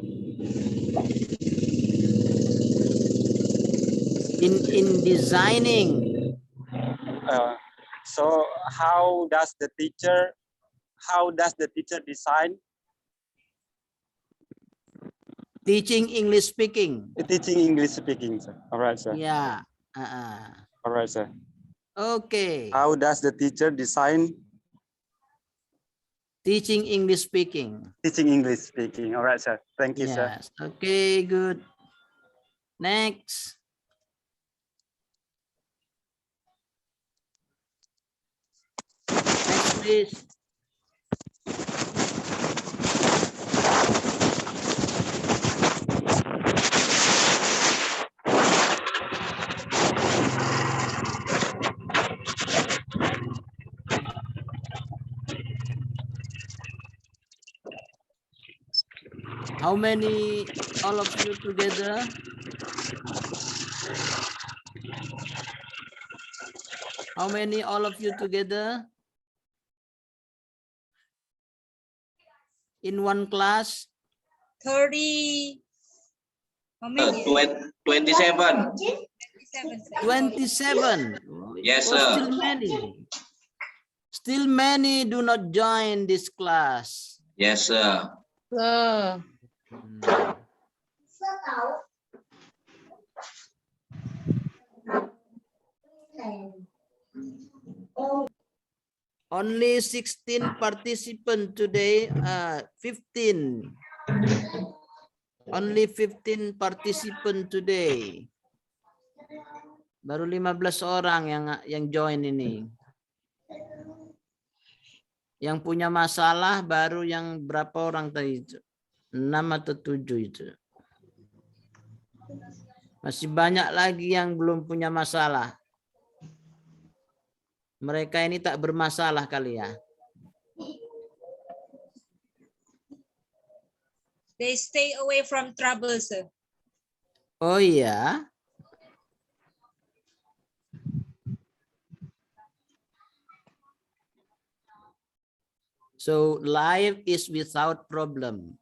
In designing. So how does the teacher design? Teaching English speaking. Teaching English speaking, sir. All right, sir. Yeah. All right, sir. Okay. How does the teacher design? Teaching English speaking. Teaching English speaking. All right, sir. Thank you, sir. Yes. Okay, good. Next. Next, please. How many, all of you together? How many, all of you together? In one class? 30. How many? 27. 27. Yes, Oh, sir. still many. Still many do not join this class. Yes, sir. Only 16 participants today, 15. Only 15 participants today. Baru 15 orang yang join ini. Yang punya masalah baru yang berapa orang tadi itu? 6 atau 7 itu. Masih banyak lagi yang belum punya masalah. Mereka ini tak bermasalah kali ya. They stay away from trouble, sir. Oh iya. So life is without problem.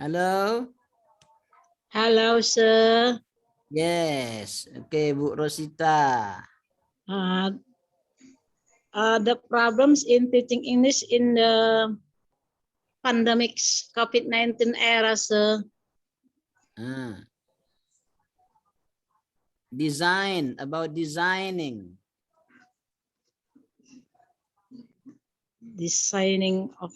Halo. Hello, sir. Yes. Oke, Bu Rosita. The problems in teaching English in the pandemic COVID-19 era, sir. Design, about designing. Designing of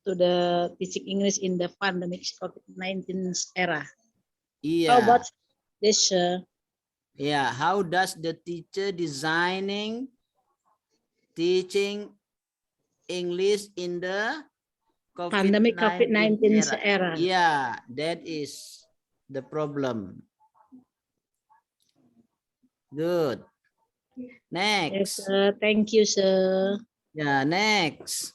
to the teaching English in the pandemic COVID-19 era. Iya. How about this, sir? Yeah, how does the teacher designing teaching English in the Pandemic COVID-19 era? Yeah, that is the problem. Good. Next. Yes, sir. Thank you, sir. Yeah, next.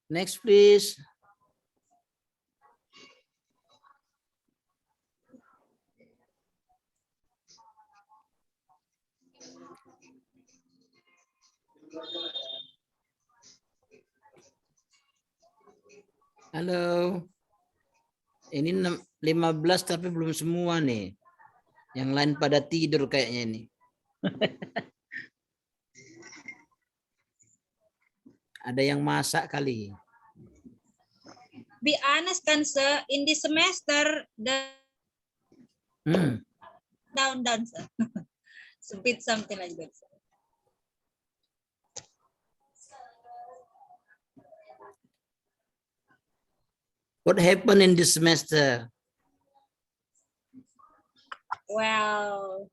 Next, please. Halo. Ini 15 tapi belum semua nih. Yang lain pada tidur kayaknya ini. Ada yang masak kali. Be honest kan, sir, in this semester the down, sir. It's a bit something like that. Sir. What happened in this semester? Well,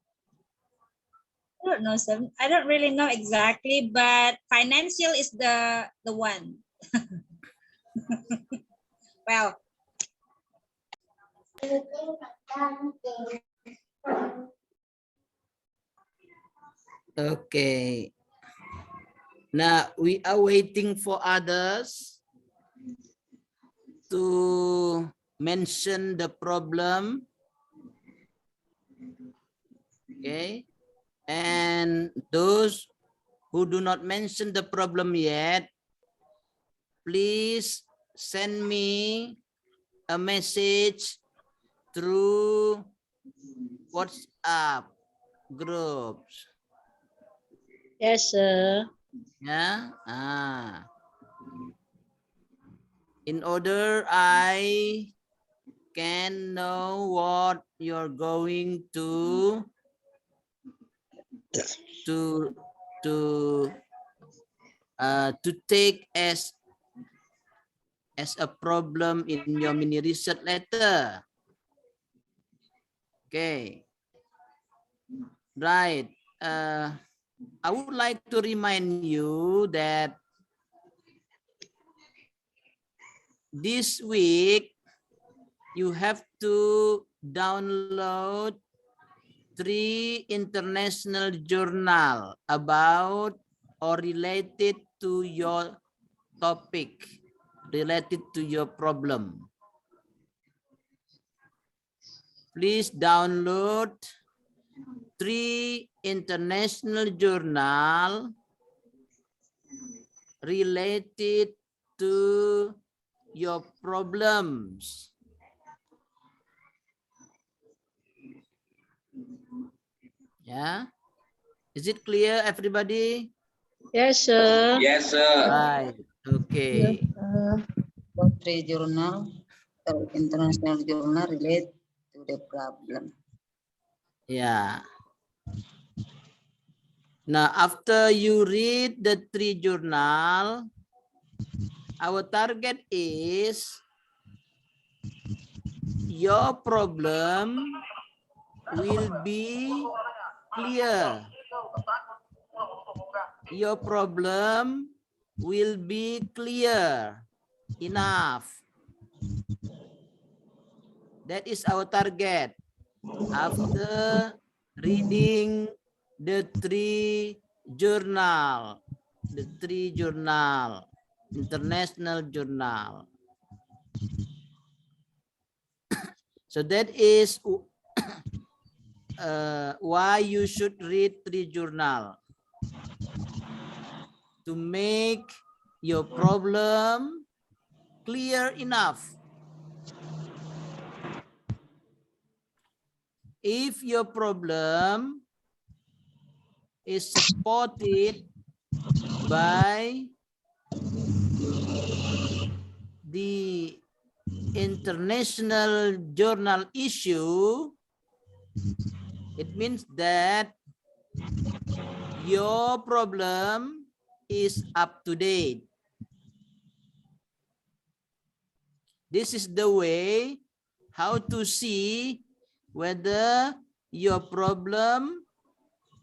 I don't know, sir. I don't really know exactly, but financial is the one. Well. Okay. Now we are waiting for others to mention the problem. Okay. And those who do not mention the problem yet, please send me a message through WhatsApp groups. Yes, sir. Yeah. In order I can know what you're going to take as a problem in your mini research letter. Okay. Right. I would like to remind you that this week you have to download 3 international journals about or related to your topic, related to your problem. Please download 3 international journals related to your problems. Yeah. Is it clear, everybody? Yes, sir. Yes, sir. Right. Okay. Three journal, international journal relate to the problem. Yeah. Now, after you read the 3 journal, our target is your problem will be clear. Your problem will be clear enough. That is our target. After reading the 3 journal, international journal. So that is why you should read 3 journal. To make your problem clear enough. If your problem is supported by the international journal issue, it means that your problem is up to date. This is the way how to see whether your problem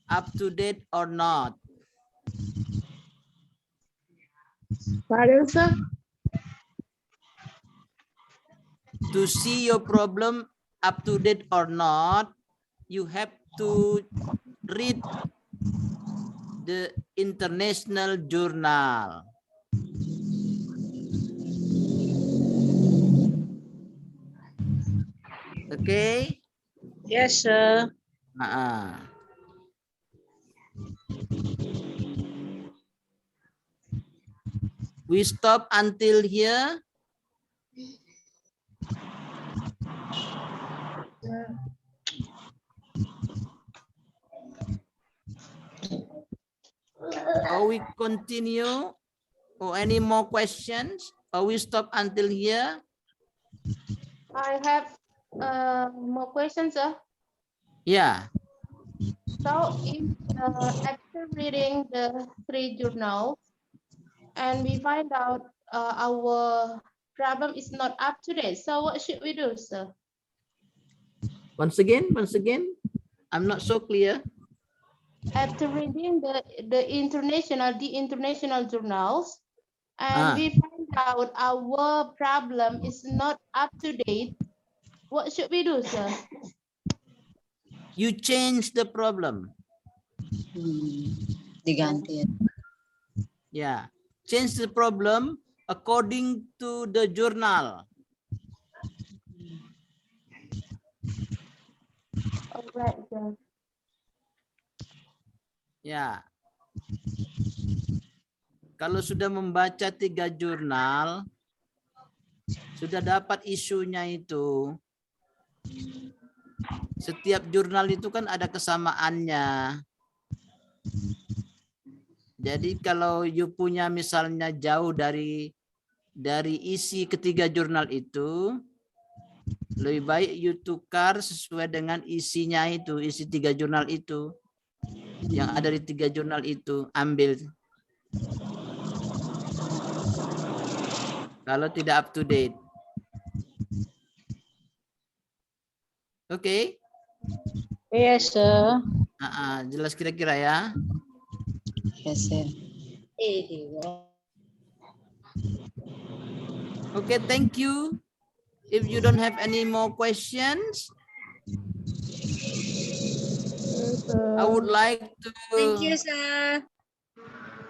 up to date or not. Pardon, sir? To see your problem up to date or not, you have to read the international journal. Okay? Yes, sir. We stop until here. Or we continue? Or any more questions? Or we stop until here? I have more questions, sir. Yeah. So if after reading the 3 journals and we find out our problem is not up to date, so what should we do, sir? Once again, I'm not so clear. After reading the international journals, and we find out our problem is not up to date, what should we do, sir? You change the problem. Diganti. Yeah. Change the problem according to the journal. All right, sir. Ya. Kalau sudah membaca 3 jurnal, sudah dapat isunya itu. Setiap jurnal itu kan ada kesamaannya. Jadi kalau you punya misalnya jauh dari isi ketiga jurnal itu, lebih baik you tukar sesuai dengan isinya itu, isi 3 jurnal itu. Yang ada di 3 jurnal itu, ambil. Kalau tidak up to date. Oke? Yes, sir. Jelas kira-kira ya? Yes, sir. Okay, thank you. If you don't have any more questions, I would like to Thank you, sir.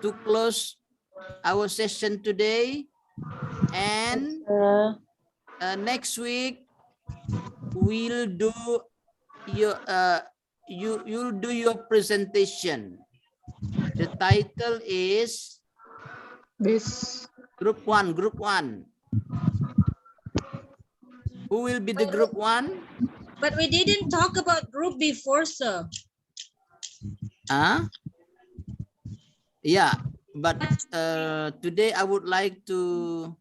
To close our session today, and next week we'll do your you'll do your presentation. The title is this group 1. Who will be the group 1? But we didn't talk about group before, sir. Yeah, but today I would like to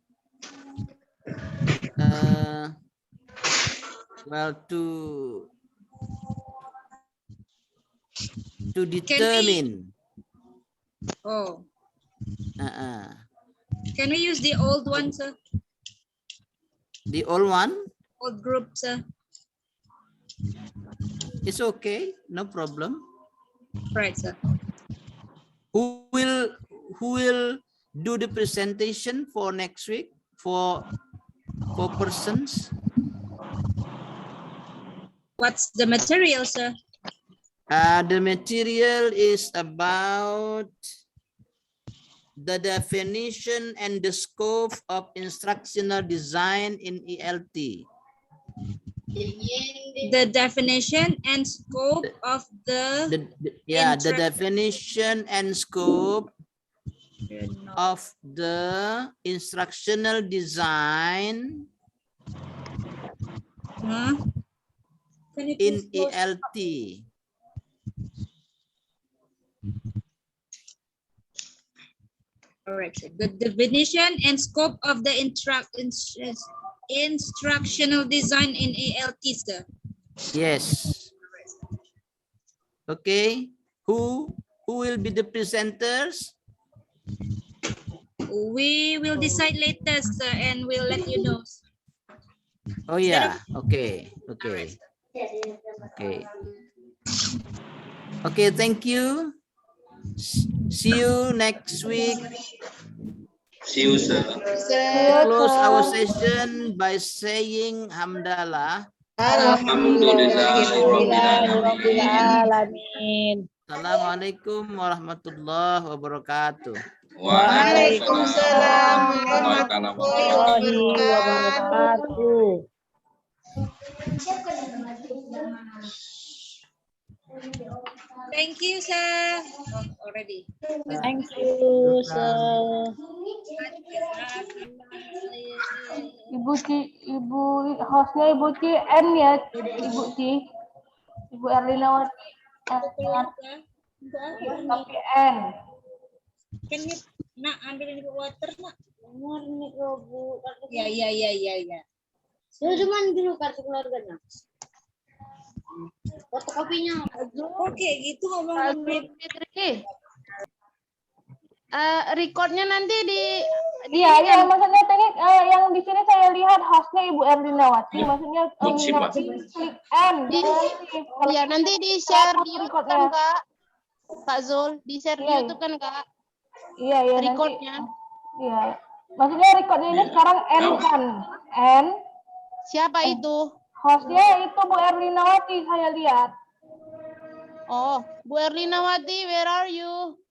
to determine. Can we use the old one, sir? The old one? Old group, sir. It's okay, no problem. Right, sir. Who will do the presentation for next week for persons? What's the material, sir? The material is about the definition and the scope of instructional design in ELT. The definition and scope of the definition and scope of the instructional design in ELT. All right, so the definition and scope of the instructional design in ELT, sir. Yes. Okay. Who will be the presenters? We will decide later, sir, and we'll let you know. Oh yeah. Okay. Okay, thank you. See you next week. See you, sir. We close our session by saying hamdalah. Alhamdulillahirobbilalamin. Assalamualaikum warahmatullahi wabarakatuh. Waalaikumsalam warahmatullahi wabarakatuh. Thank you, sir. Oh, already. Thank you, sir. Ibu hostnya Ibu Ci N ya, Ibu Ci. Ibu Erlinawati. Tapi N. Kan nak ambil ini water nak. Ya. Itu cuman dulu kartu keluarganya. Fotokopinya. Oke, gitu ngomong. Recordnya nanti di Iya, maksudnya tadi yang di sini saya lihat hostnya Ibu Erlinawati, maksudnya klik N. Iya, nanti di share di YouTube kan Kak. Kak Zul, di share di YouTube kan Kak. Iya, recordnya. Iya. Maksudnya recordnya ini sekarang N kan. N. Siapa itu? Hostnya itu Bu Erlinawati saya lihat. Oh, Bu Erlinawati, where are you?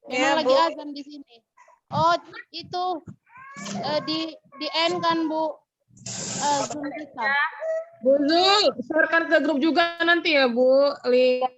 Memang lagi azan di sini. Oh, itu di N kan Bu. Zoom kita. Bu Zul, sharekan ke grup juga nanti ya Bu.